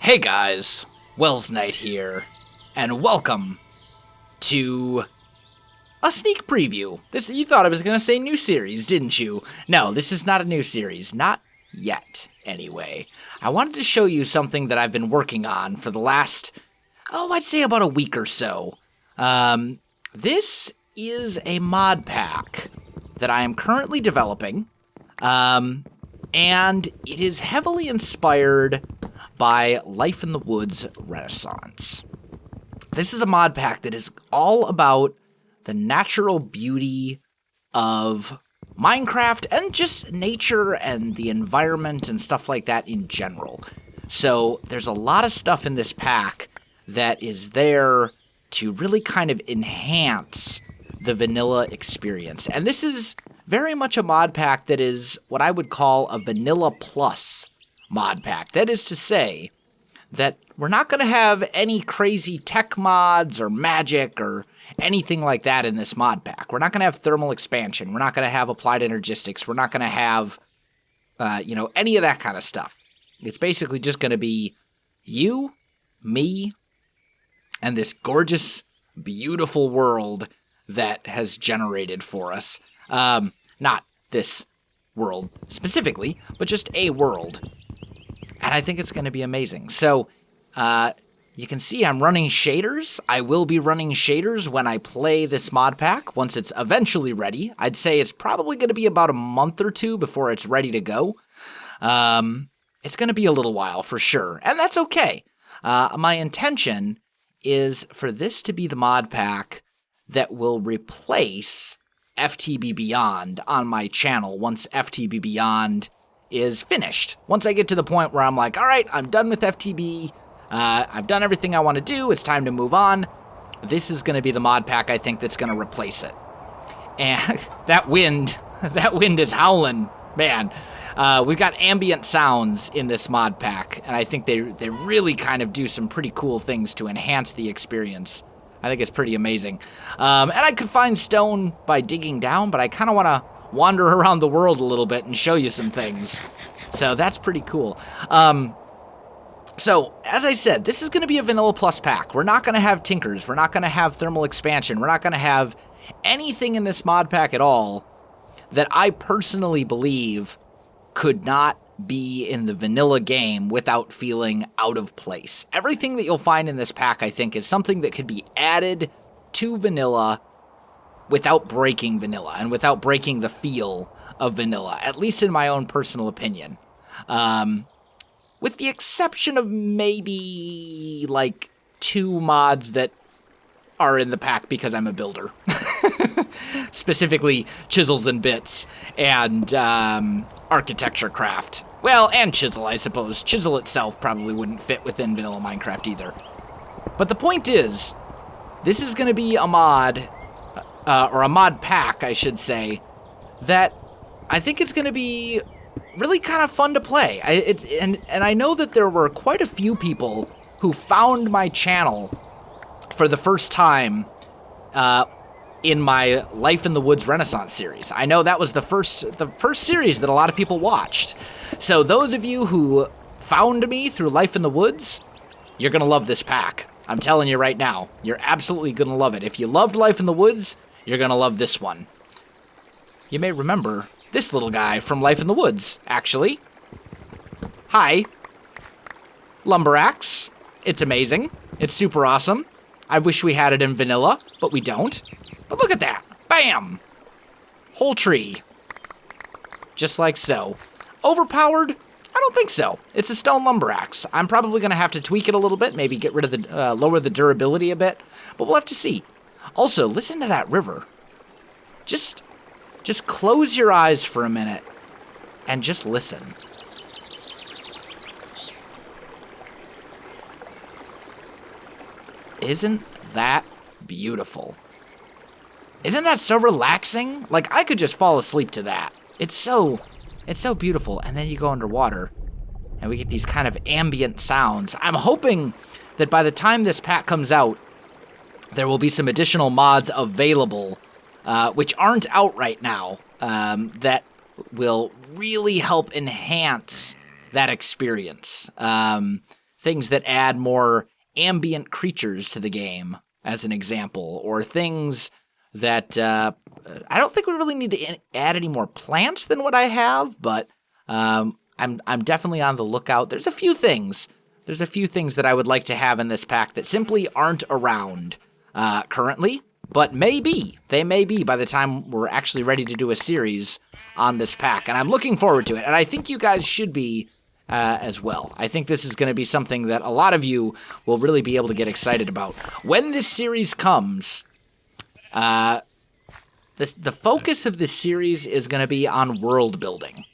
Hey guys, Welsknight here, and welcome to a sneak preview. You thought I was going to say new series, didn't you? No, this is not a new series. Not yet, anyway. I wanted to show you something that I've been working on for the last, I'd say about a week or so. This is a mod pack that I am currently developing, and it is heavily inspired by Life in the Woods Renaissance. This is a mod pack that is all about the natural beauty of Minecraft and just nature and the environment and stuff like that in general. So there's a lot of stuff in this pack that is there to really kind of enhance the vanilla experience. And this is very much a mod pack that is what I would call a vanilla plus mod pack. That is to say that we're not going to have any crazy tech mods or magic or anything like that in this mod pack. We're not going to have thermal expansion. We're not going to have applied energistics. We're not going to have, any of that kind of stuff. It's basically just going to be you, me, and this gorgeous, beautiful world that has generated for us. Not this world specifically, but just a world. And I think it's going to be amazing. So, you can see I'm running shaders. I will be running shaders when I play this mod pack, once it's eventually ready. I'd say it's probably going to be about a month or two before it's ready to go. It's going to be a little while for sure, and that's okay. My intention is for this to be the mod pack that will replace FTB Beyond on my channel once FTB Beyond is finished. Once I get to the point where I'm like, all right, I'm done with FTB, I've done everything I want to do, it's time to move on, this is going to be the mod pack I think that's going to replace it. And that wind is howling, man. We've got ambient sounds in this mod pack, and I think they really kind of do some pretty cool things to enhance the experience. I think it's pretty amazing. And I could find stone by digging down, but I kind of want to wander around the world a little bit and show you some things. So that's pretty cool. So, as I said, this is going to be a Vanilla Plus pack. We're not going to have tinkers. We're not going to have thermal expansion. We're not going to have anything in this mod pack at all that I personally believe could not be in the vanilla game without feeling out of place. Everything that you'll find in this pack, I think, is something that could be added to vanilla without breaking vanilla and without breaking the feel of vanilla, at least in my own personal opinion. With the exception of maybe, like, 2 mods that are in the pack because I'm a builder. Specifically, Chisels and Bits and Architecture Craft. Well, and Chisel, I suppose. Chisel itself probably wouldn't fit within vanilla Minecraft either. But the point is, this is going to be a mod, or a mod pack, I should say, that I think is going to be really kind of fun to play. And I know that there were quite a few people who found my channel for the first time in my Life in the Woods Renaissance series. I know that was the first series that a lot of people watched. So those of you who found me through Life in the Woods, you're going to love this pack. I'm telling you right now, you're absolutely going to love it. If you loved Life in the Woods, you're going to love this one. You may remember this little guy from Life in the Woods, actually. Hi. Lumberax. It's amazing. It's super awesome. I wish we had it in vanilla, but we don't. But look at that. Bam! Whole tree. Just like so. Overpowered? I don't think so. It's a stone lumberax. I'm probably going to have to tweak it a little bit, maybe get rid of the, lower the durability a bit, but we'll have to see. Also, listen to that river. Just close your eyes for a minute and just listen. Isn't that beautiful? Isn't that so relaxing? Like, I could just fall asleep to that. It's so beautiful. And then you go underwater, and we get these kind of ambient sounds. I'm hoping that by the time this pack comes out, there will be some additional mods available, which aren't out right now, that will really help enhance that experience. Things things that add more ambient creatures to the game, as an example, or things that I don't think we really need to add any more plants than what I have, but I'm definitely on the lookout. There's a few things that I would like to have in this pack that simply aren't around currently, but they may be by the time we're actually ready to do a series on this pack, and I'm looking forward to it, and I think you guys should be as well. I think this is going to be something that a lot of you will really be able to get excited about. When this series comes, the focus of this series is going to be on world building,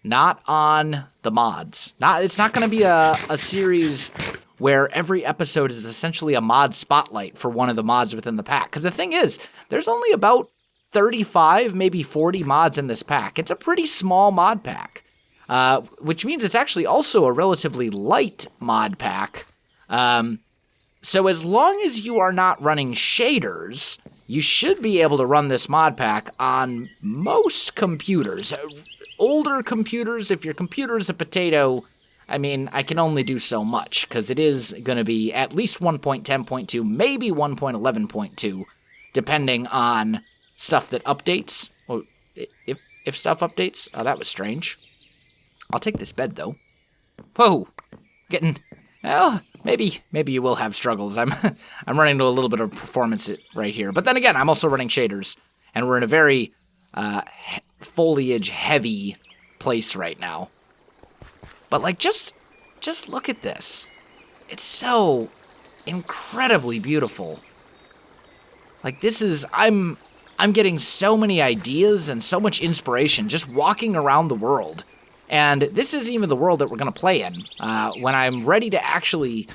not on the mods. It's not going to be a series where every episode is essentially a mod spotlight for one of the mods within the pack. Because the thing is, there's only about 35, maybe 40 mods in this pack. It's a pretty small mod pack, which means it's actually also a relatively light mod pack. So as long as you are not running shaders, you should be able to run this mod pack on most computers. Older computers, if your computer is a potato, I mean, I can only do so much, because it is going to be at least 1.10.2, maybe 1.11.2, depending on stuff that updates, or if stuff updates. Oh, that was strange. I'll take this bed, though. Whoa, well, maybe you will have struggles. I'm running into a little bit of performance right here. But then again, I'm also running shaders, and we're in a very foliage-heavy place right now. But, like, just look at this. It's so incredibly beautiful. Like, this is... I'm getting so many ideas and so much inspiration just walking around the world. And this isn't even the world that we're going to play in. When I'm ready to actually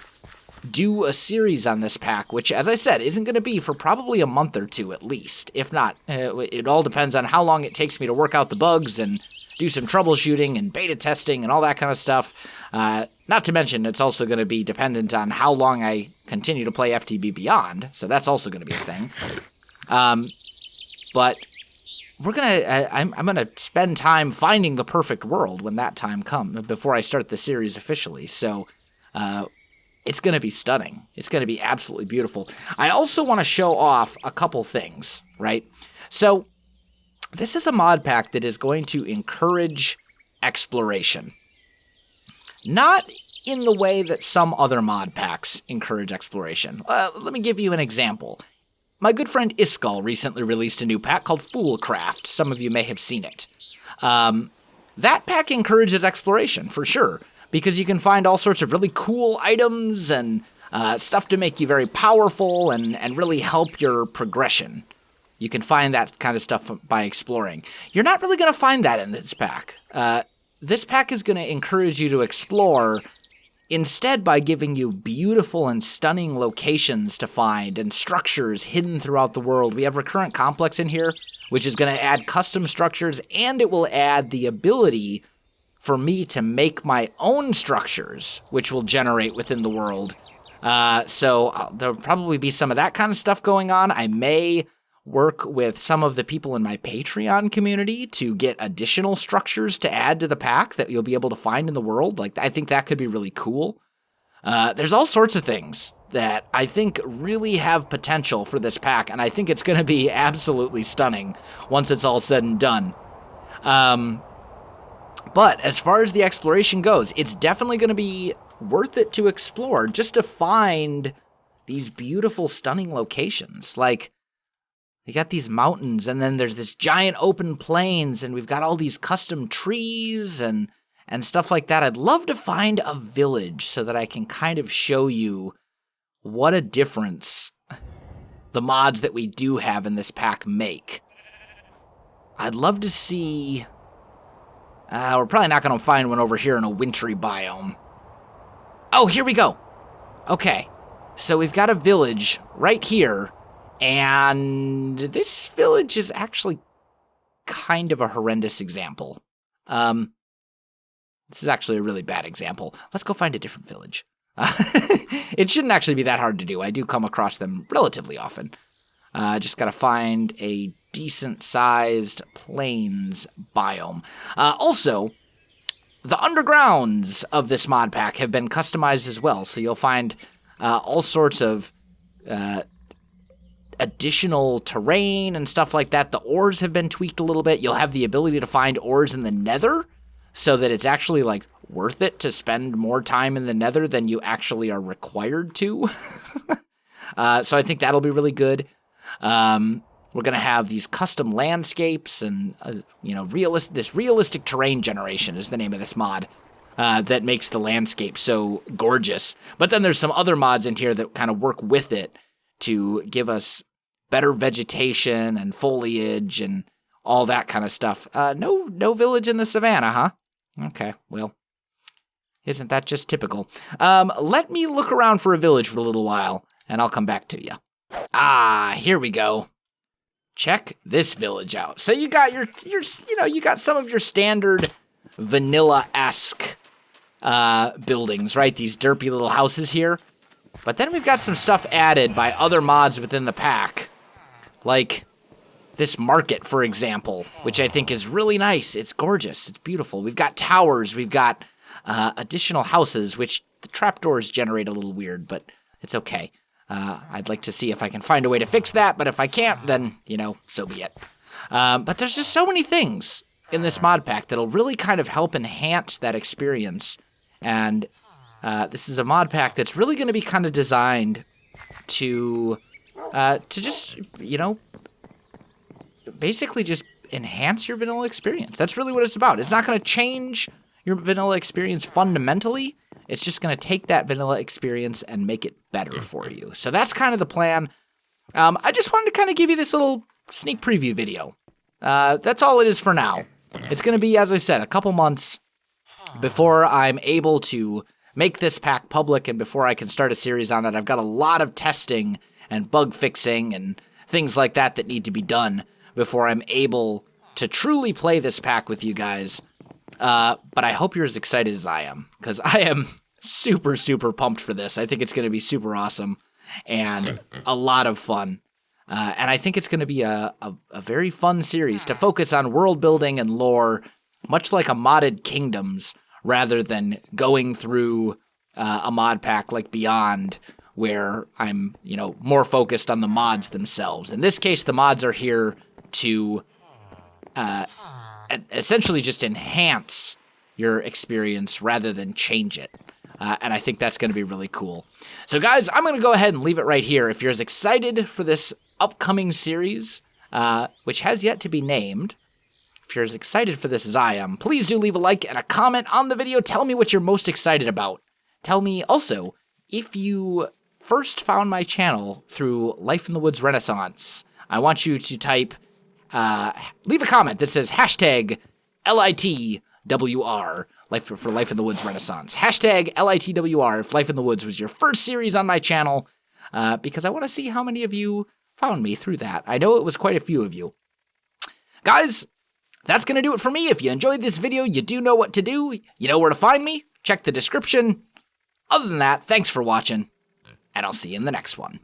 do a series on this pack, which, as I said, isn't going to be for probably a month or two at least. If not, it all depends on how long it takes me to work out the bugs and do some troubleshooting and beta testing and all that kind of stuff. Not to mention, it's also going to be dependent on how long I continue to play FTB Beyond, so that's also going to be a thing. But I'm gonna spend time finding the perfect world when that time comes, before I start the series officially. So, it's gonna be stunning. It's gonna be absolutely beautiful. I also want to show off a couple things, right? So, this is a mod pack that is going to encourage exploration. Not in the way that some other mod packs encourage exploration. Let me give you an example. My good friend Iskall recently released a new pack called Foolcraft. Some of you may have seen it. That pack encourages exploration, for sure, because you can find all sorts of really cool items and stuff to make you very powerful and really help your progression. You can find that kind of stuff by exploring. You're not really going to find that in this pack. This pack is going to encourage you to explore instead by giving you beautiful and stunning locations to find and structures hidden throughout the world. We have Recurrent Complex in here, which is going to add custom structures, and it will add the ability for me to make my own structures, which will generate within the world. So there'll probably be some of that kind of stuff going on. I may work with some of the people in my Patreon community to get additional structures to add to the pack that you'll be able to find in the world. Like, I think that could be really cool. There's all sorts of things that I think really have potential for this pack, and I think it's going to be absolutely stunning once it's all said and done. But as far as the exploration goes, it's definitely going to be worth it to explore just to find these beautiful, stunning locations. Like, you got these mountains, and then there's this giant open plains, and we've got all these custom trees and stuff like that. I'd love to find a village so that I can kind of show you what a difference the mods that we do have in this pack make. I'd love to see... we're probably not going to find one over here in a wintry biome. Oh, here we go. Okay, so we've got a village right here, and this village is actually kind of a horrendous example. This is actually a really bad example. Let's go find a different village. It shouldn't actually be that hard to do. I do come across them relatively often. Just gotta find a decent-sized plains biome. Also, the undergrounds of this mod pack have been customized as well, so you'll find all sorts of additional terrain and stuff like that. The ores have been tweaked a little bit. You'll have the ability to find ores in the nether, so that it's actually, like, worth it to spend more time in the nether than you actually are required to. So I think that'll be really good. We're going to have these custom landscapes and, this realistic terrain generation is the name of this mod that makes the landscape so gorgeous. But then there's some other mods in here that kind of work with it to give us better vegetation and foliage and all that kind of stuff. No village in the savannah, huh? Okay, well, isn't that just typical? Let me look around for a village for a little while, and I'll come back to you. Ah, here we go. Check this village out. So you got you got some of your standard vanilla-esque buildings, right? These derpy little houses here. But then we've got some stuff added by other mods within the pack, like this market, for example, which I think is really nice. It's gorgeous. It's beautiful. We've got towers. We've got additional houses, which the trapdoors generate a little weird, but it's okay. I'd like to see if I can find a way to fix that, but if I can't, then, so be it. But there's just so many things in this mod pack that'll really kind of help enhance that experience. And this is a mod pack that's really going to be kind of designed to just, basically just enhance your vanilla experience. That's really what it's about. It's not going to change your vanilla experience fundamentally. It's just going to take that vanilla experience and make it better for you. So that's kind of the plan. I just wanted to kind of give you this little sneak preview video. That's all it is for now. It's going to be, as I said, a couple months before I'm able to make this pack public and before I can start a series on it. I've got a lot of testing and bug fixing and things like that that need to be done before I'm able to truly play this pack with you guys. But I hope you're as excited as I am, because I am super, super pumped for this. I think it's going to be super awesome and a lot of fun. And I think it's going to be a very fun series to focus on world building and lore, much like a modded Kingdoms, rather than going through a mod pack like Beyond, where I'm, more focused on the mods themselves. In this case, the mods are here to essentially just enhance your experience rather than change it. And I think that's going to be really cool. So guys, I'm going to go ahead and leave it right here. If you're as excited for this upcoming series, which has yet to be named, if you're as excited for this as I am, please do leave a like and a comment on the video. Tell me what you're most excited about. Tell me also if you first found my channel through Life in the Woods Renaissance. I want you to type, leave a comment that says hashtag LITWR, for Life in the Woods Renaissance. Hashtag LITWR if Life in the Woods was your first series on my channel, because I want to see how many of you found me through that. I know it was quite a few of you. Guys, that's going to do it for me. If you enjoyed this video, you do know what to do. You know where to find me. Check the description. Other than that, thanks for watching, and I'll see you in the next one.